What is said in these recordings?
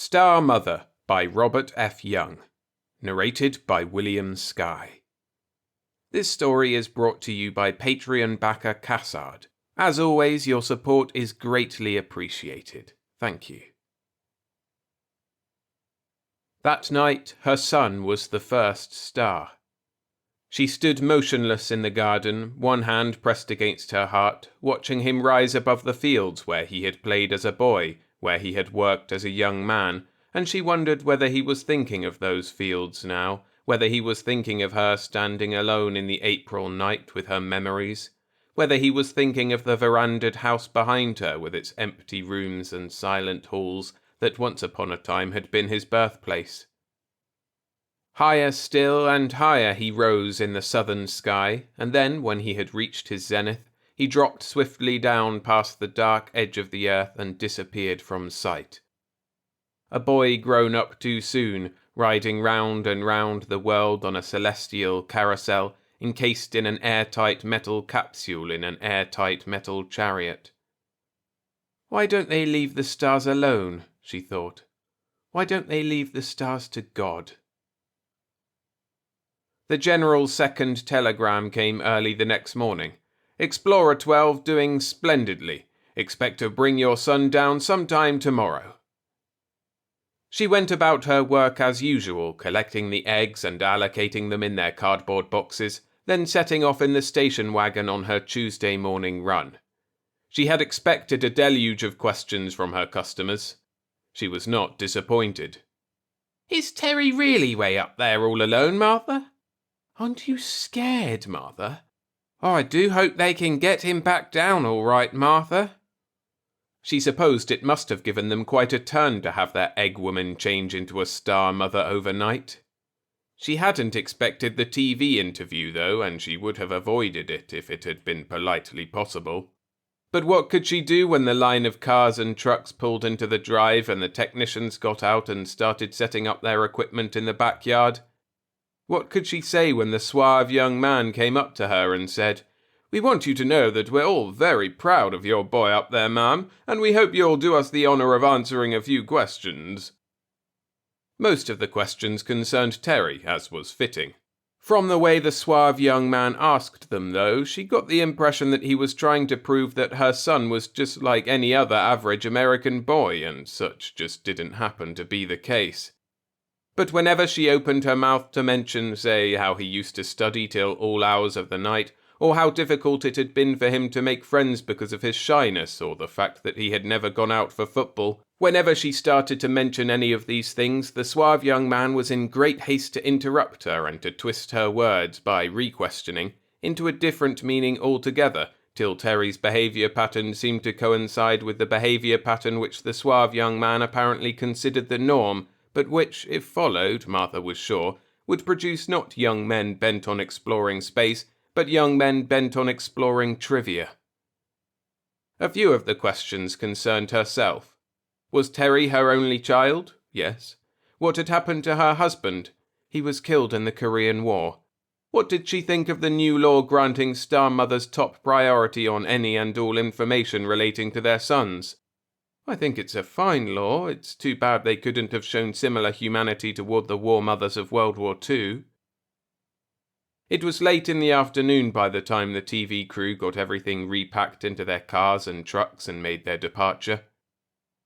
Star Mother by Robert F. Young. Narrated by William Skye. This story is brought to you by Patreon backer Cassard. As always, your support is greatly appreciated. Thank you. That night, her son was the first star. She stood motionless in the garden, one hand pressed against her heart, watching him rise above the fields where he had played as a boy, where he had worked as a young man, and she wondered whether he was thinking of those fields now, whether he was thinking of her standing alone in the April night with her memories, whether he was thinking of the verandahed house behind her with its empty rooms and silent halls that once upon a time had been his birthplace. Higher still and higher he rose in the southern sky, and then, when he had reached his zenith, he dropped swiftly down past the dark edge of the earth and disappeared from sight. A boy grown up too soon, riding round and round the world on a celestial carousel, encased in an airtight metal capsule in an airtight metal chariot. Why don't they leave the stars alone, she thought. Why don't they leave the stars to God? The General's second telegram came early the next morning. Explorer 12 doing splendidly. Expect to bring your son down sometime tomorrow. She went about her work as usual, collecting the eggs and allocating them in their cardboard boxes, then setting off in the station wagon on her Tuesday morning run. She had expected a deluge of questions from her customers. She was not disappointed. "Is Terry really way up there all alone, Martha?" "Aren't you scared, Martha?" "Oh, I do hope they can get him back down all right, Martha." She supposed it must have given them quite a turn to have their egg woman change into a star mother overnight. She hadn't expected the TV interview, though, and she would have avoided it if it had been politely possible. But what could she do when the line of cars and trucks pulled into the drive and the technicians got out and started setting up their equipment in the backyard? What could she say when the suave young man came up to her and said, "We want you to know that we're all very proud of your boy up there, ma'am, and we hope you'll do us the honour of answering a few questions." Most of the questions concerned Terry, as was fitting. From the way the suave young man asked them, though, she got the impression that he was trying to prove that her son was just like any other average American boy, and such just didn't happen to be the case. But whenever she opened her mouth to mention, say, how he used to study till all hours of the night, or how difficult it had been for him to make friends because of his shyness, or the fact that he had never gone out for football, whenever she started to mention any of these things, the suave young man was in great haste to interrupt her and to twist her words by re-questioning into a different meaning altogether, till Terry's behaviour pattern seemed to coincide with the behaviour pattern which the suave young man apparently considered the norm, but which, if followed, Martha was sure, would produce not young men bent on exploring space, but young men bent on exploring trivia. A few of the questions concerned herself. Was Terry her only child? Yes. What had happened to her husband? He was killed in the Korean War. What did she think of the new law granting star mothers top priority on any and all information relating to their sons? "I think it's a fine law. It's too bad they couldn't have shown similar humanity toward the war mothers of World War II. It was late in the afternoon by the time the TV crew got everything repacked into their cars and trucks and made their departure.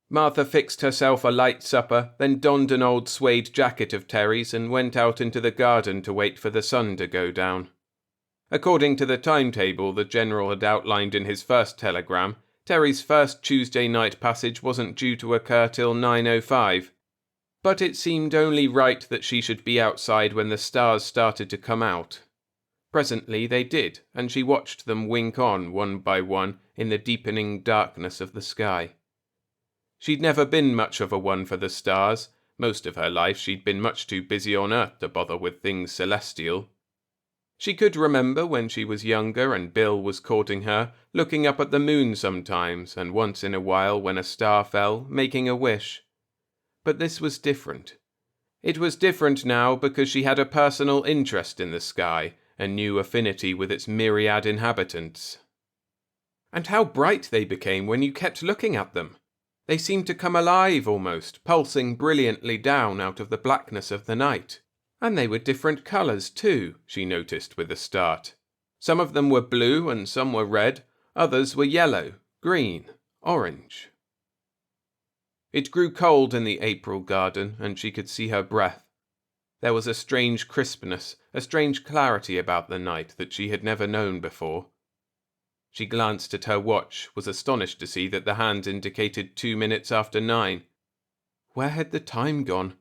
Martha fixed herself a light supper, then donned an old suede jacket of Terry's and went out into the garden to wait for the sun to go down. According to the timetable the General had outlined in his first telegram, Terry's first Tuesday night passage wasn't due to occur till 9:05. But it seemed only right that she should be outside when the stars started to come out. Presently they did, and she watched them wink on, one by one, in the deepening darkness of the sky. She'd never been much of a one for the stars. Most of her life she'd been much too busy on Earth to bother with things celestial. She could remember when she was younger and Bill was courting her, looking up at the moon sometimes, and once in a while when a star fell, making a wish. But this was different. It was different now because she had a personal interest in the sky, a new affinity with its myriad inhabitants. And how bright they became when you kept looking at them. They seemed to come alive almost, pulsing brilliantly down out of the blackness of the night. And they were different colours too, she noticed with a start. Some of them were blue and some were red, others were yellow, green, orange. It grew cold in the April garden, and she could see her breath. There was a strange crispness, a strange clarity about the night that she had never known before. She glanced at her watch, was astonished to see that the hand indicated 2 minutes after 9. Where had the time gone?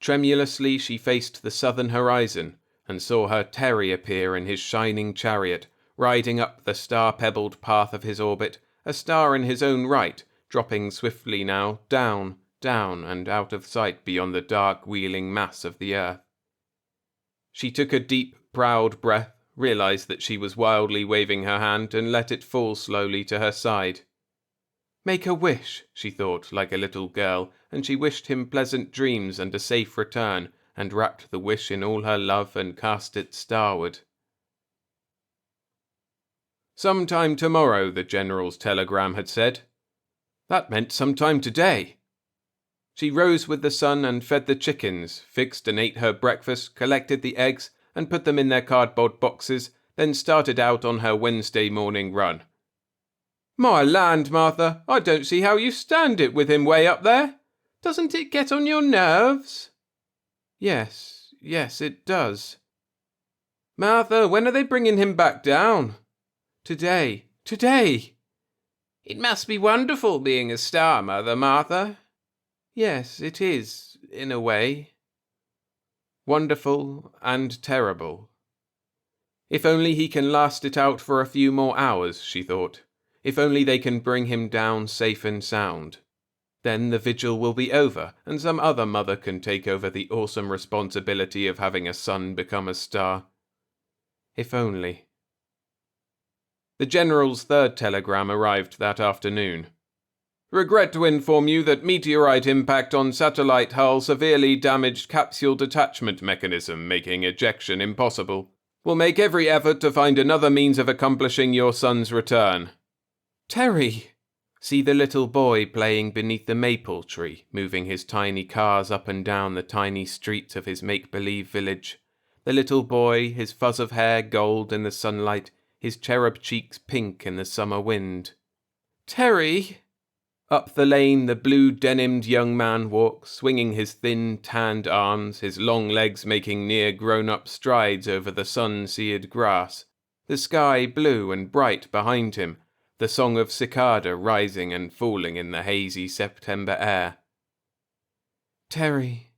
Tremulously she faced the southern horizon, and saw her Terry appear in his shining chariot, riding up the star-pebbled path of his orbit, a star in his own right, dropping swiftly now, down, down, and out of sight beyond the dark wheeling mass of the earth. She took a deep, proud breath, realized that she was wildly waving her hand, and let it fall slowly to her side. Make a wish, she thought, like a little girl, and she wished him pleasant dreams and a safe return, and wrapped the wish in all her love and cast it starward. Sometime tomorrow, the General's telegram had said. That meant sometime today. She rose with the sun and fed the chickens, fixed and ate her breakfast, collected the eggs, and put them in their cardboard boxes, then started out on her Wednesday morning run. My land, Martha, I don't see how you stand it with him way up there. Doesn't it get on your nerves? Yes, it does. Martha, when are they bringing him back down? Today. It must be wonderful being a star mother, Martha. Yes, it is, in a way. Wonderful and terrible. If only he can last it out for a few more hours, she thought. If only they can bring him down safe and sound. Then the vigil will be over, and some other mother can take over the awesome responsibility of having a son become a star. If only. The General's third telegram arrived that afternoon. Regret to inform you that meteorite impact on satellite hull severely damaged capsule detachment mechanism, making ejection impossible. Will make every effort to find another means of accomplishing your son's return. Terry! See the little boy playing beneath the maple tree, moving his tiny cars up and down the tiny streets of his make-believe village. The little boy, his fuzz of hair gold in the sunlight, his cherub cheeks pink in the summer wind. Terry! Up the lane the blue-denimed young man walks, swinging his thin, tanned arms, his long legs making near grown-up strides over the sun-seared grass. The sky blue and bright behind him, the song of cicada rising and falling in the hazy September air. Terry.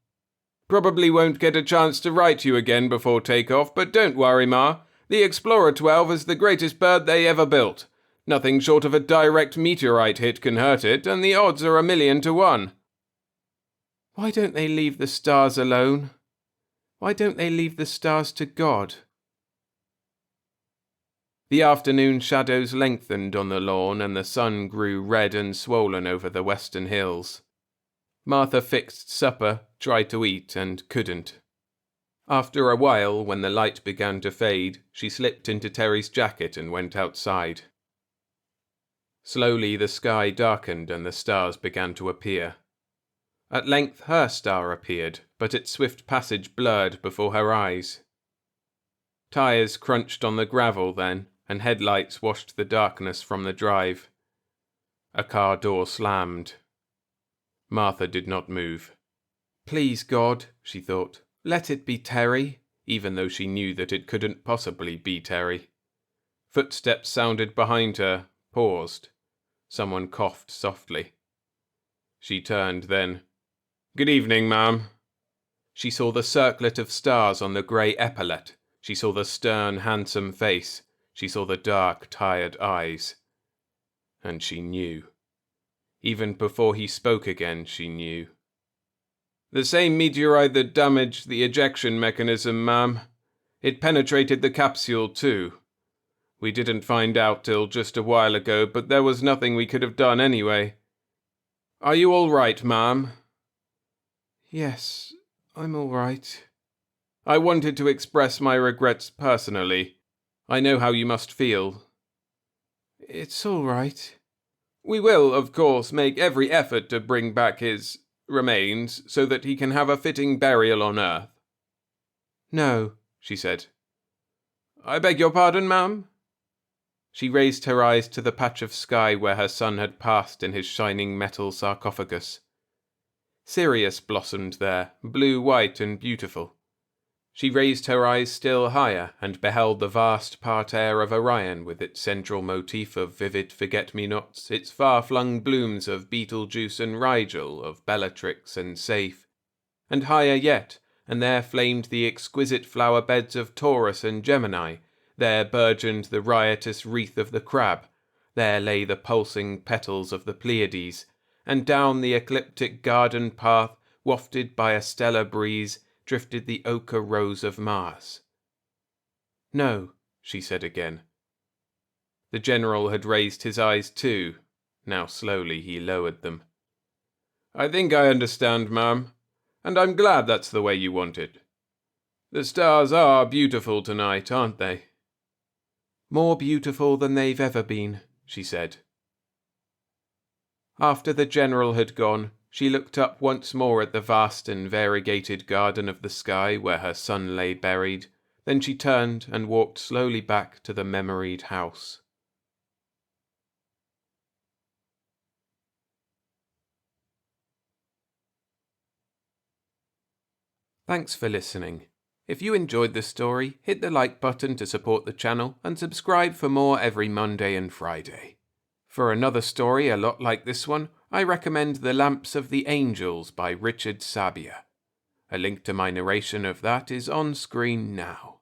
Probably won't get a chance to write you again before take-off, but don't worry, Ma. The Explorer 12 is the greatest bird they ever built. Nothing short of a direct meteorite hit can hurt it, and the odds are 1,000,000 to 1. Why don't they leave the stars alone? Why don't they leave the stars to God? The afternoon shadows lengthened on the lawn, and the sun grew red and swollen over the western hills. Martha fixed supper, tried to eat, and couldn't. After a while, when the light began to fade, she slipped into Terry's jacket and went outside. Slowly the sky darkened and the stars began to appear. At length her star appeared, but its swift passage blurred before her eyes. Tires crunched on the gravel then, and headlights washed the darkness from the drive. A car door slammed. Martha did not move. Please, God, she thought, let it be Terry, even though she knew that it couldn't possibly be Terry. Footsteps sounded behind her, paused. Someone coughed softly. She turned then. Good evening, ma'am. She saw the circlet of stars on the grey epaulette. She saw the stern, handsome face. She saw the dark, tired eyes. And she knew. Even before he spoke again, she knew. The same meteorite that damaged the ejection mechanism, ma'am. It penetrated the capsule, too. We didn't find out till just a while ago, but there was nothing we could have done anyway. Are you all right, ma'am? Yes, I'm all right. I wanted to express my regrets personally. I know how you must feel. It's all right. We will, of course, make every effort to bring back his remains so that he can have a fitting burial on Earth." "No," she said. "I beg your pardon, ma'am?" She raised her eyes to the patch of sky where her son had passed in his shining metal sarcophagus. Sirius blossomed there, blue-white and beautiful. She raised her eyes still higher and beheld the vast parterre of Orion with its central motif of vivid forget-me-nots, its far-flung blooms of Betelgeuse and Rigel, of Bellatrix and Saiph. And higher yet, and there flamed the exquisite flower-beds of Taurus and Gemini, there burgeoned the riotous wreath of the Crab, there lay the pulsing petals of the Pleiades, and down the ecliptic garden path, wafted by a stellar breeze, drifted the ochre rose of Mars. "No," she said again. The general had raised his eyes too. Now slowly he lowered them. "I think I understand, ma'am, and I'm glad that's the way you want it. The stars are beautiful tonight, aren't they?" "More beautiful than they've ever been," she said. After the general had gone, she looked up once more at the vast and variegated garden of the sky where her son lay buried. Then she turned and walked slowly back to the memoried house. Thanks for listening. If you enjoyed the story, hit the like button to support the channel and subscribe for more every Monday and Friday. For another story a lot like this one, I recommend The Lamps of the Angels by Richard Sabia. A link to my narration of that is on screen now.